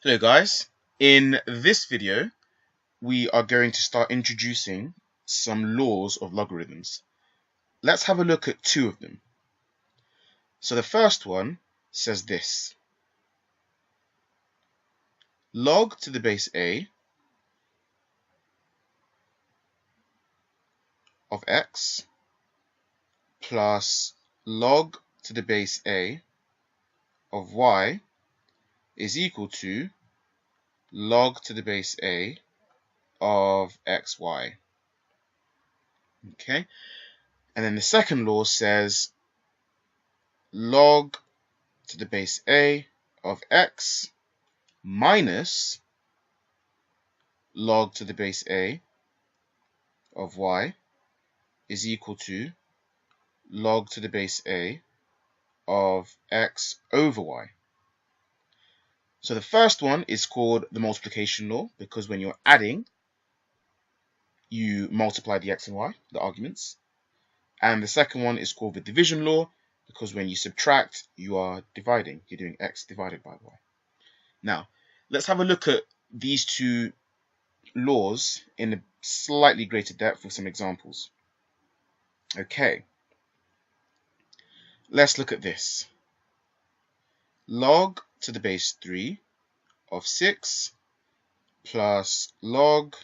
Hello guys, in this video we are going to start introducing some laws of logarithms. Let's have a look at two of them. So the first one says this: log to the base a of x plus log to the base a of y is equal to log to the base a of xy. Okay, and then the second law says log to the base a of x minus log to the base a of y is equal to log to the base a of x over y. So the first one is called the multiplication law because when you're adding, you multiply the x and y, the arguments. And the second one is called the division law because when you subtract, you are dividing. You're doing x divided by y. Now, let's have a look at these two laws in a slightly greater depth with some examples. Okay, let's look at this. Log to the base 3 of 6 plus log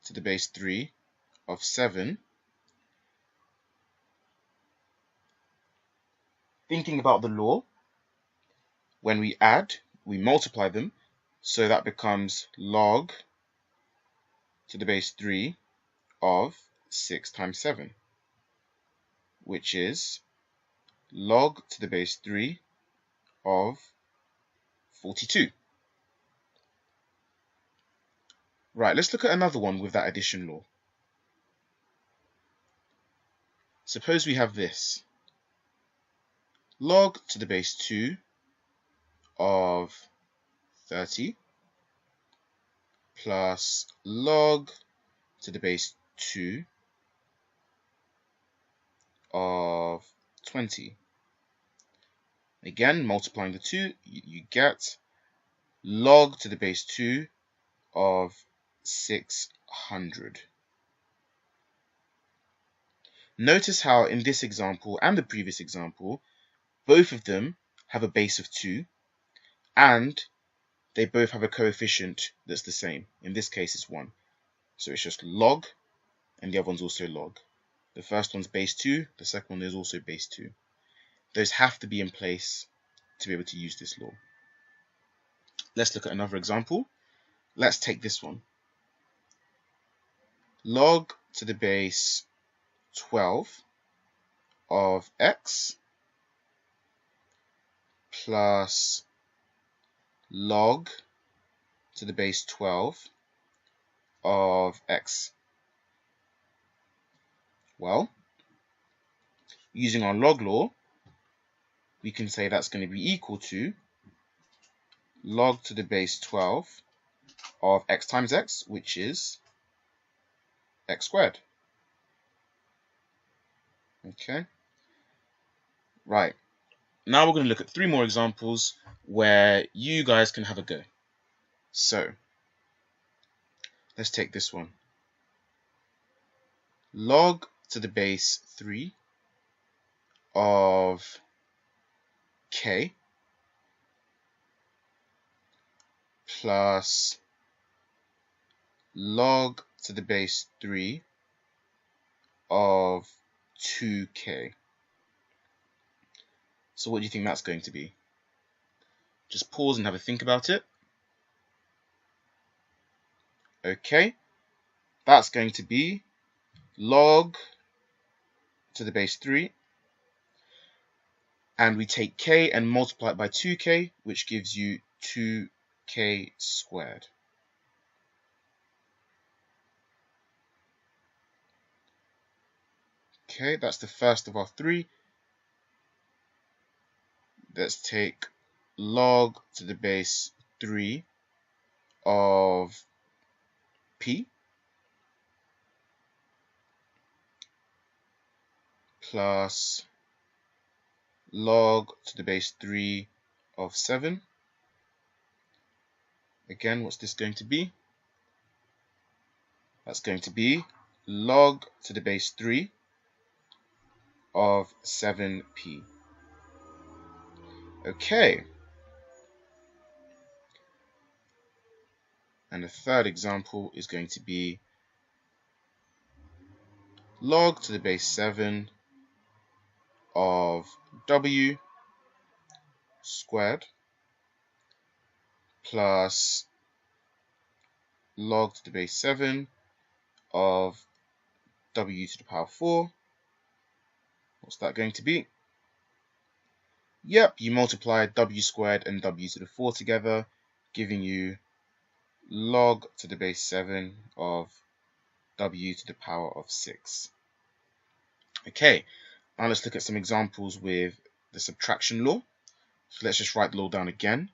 to the base 3 of 7. Thinking about the law, when we add, we multiply them, so that becomes log to the base 3 of 6 times 7, which is log to the base 3 of 42. Right, let's look at another one with that addition law. Suppose we have this: log to the base 2 of 30 plus log to the base 2 of 20. Again, multiplying the two, you get log to the base 2 of 600. Notice how in this example and the previous example, both of them have a base of 2 and they both have a coefficient that's the same. In this case, it's 1. So it's just log, and the other one's also log. The first one's base 2, the second one is also base 2. Those have to be in place to be able to use this law. Let's look at another example. Let's take this one. Log to the base 12 of x plus log to the base 12 of x. Well, using our log law, we can say that's going to be equal to log to the base 12 of x times x, which is x squared. Okay. Right. Now we're going to look at 3 more examples where you guys can have a go. So, let's take this one. Log to the base 3 of k plus log to the base 3 of 2k. So what do you think that's going to be? Just pause and have a think about it. Okay, that's going to be log to the base 3, and we take k and multiply it by 2k, which gives you 2k squared. Okay, that's the first of our 3. Let's take log to the base 3 of p plus log to the base 3 of 7 Again, what's this going to be? That's going to be log to the base 3 of 7p. Okay. And the third example is going to be log to the base 7 of w squared plus log to the base 7 of w to the power 4. What's that going to be? Yep, you multiply w squared and w to the 4 together, giving you log to the base 7 of w to the power of 6. Okay, now let's look at some examples with the subtraction law. So let's just write the law down again.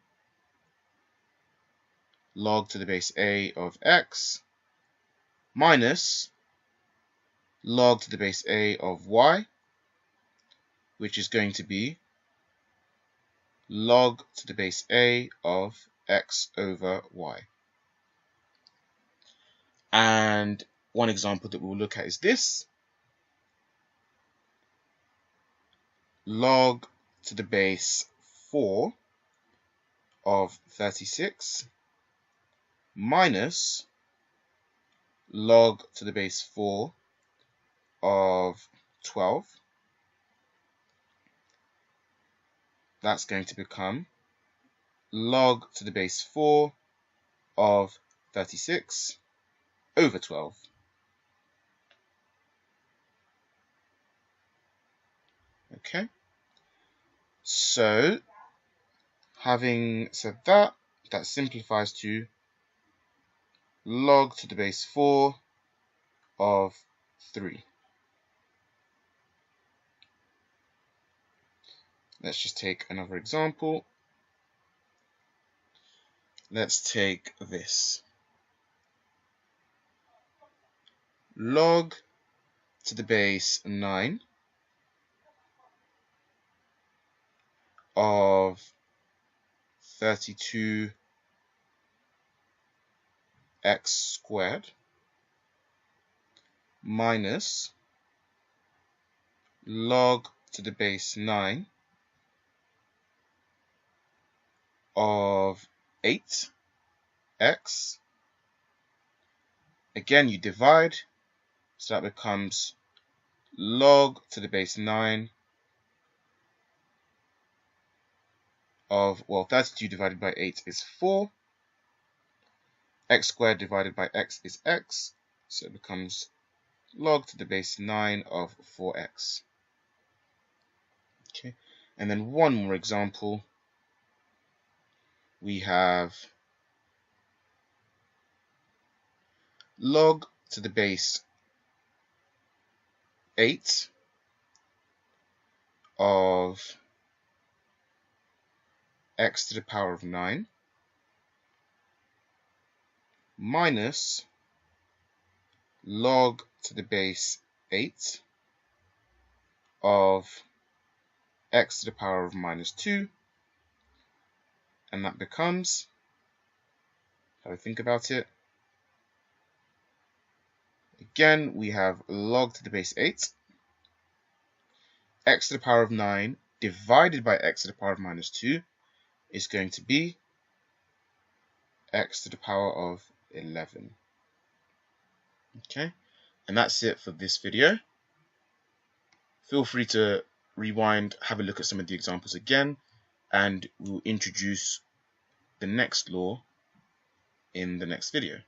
Log to the base a of x minus log to the base a of y, which is going to be log to the base a of x over y. And one example that we'll look at is this. Log to the base 4 of 36 minus log to the base 4 of 12. That's going to become log to the base 4 of 36 over 12. Okay, so having said that, that simplifies to log to the base 4 of 3. Let's just take another example. Let's take this. Log to the base 9 of 32x squared minus log to the base 9 of 8x. Again, you divide, so that becomes log to the base 9 of, well, 32 divided by 8 is 4. X squared divided by x is x, so it becomes log to the base 9 of 4x. Okay, and then one more example. We have log to the base 8 of x to the power of 9 minus log to the base 8 of x to the power of minus 2, and that becomes, how I think about it, again we have log to the base 8, x to the power of 9 divided by x to the power of minus 2 is going to be x to the power of 11. Okay, and that's it for this video. Feel free to rewind, have a look at some of the examples again, and we'll introduce the next law in the next video.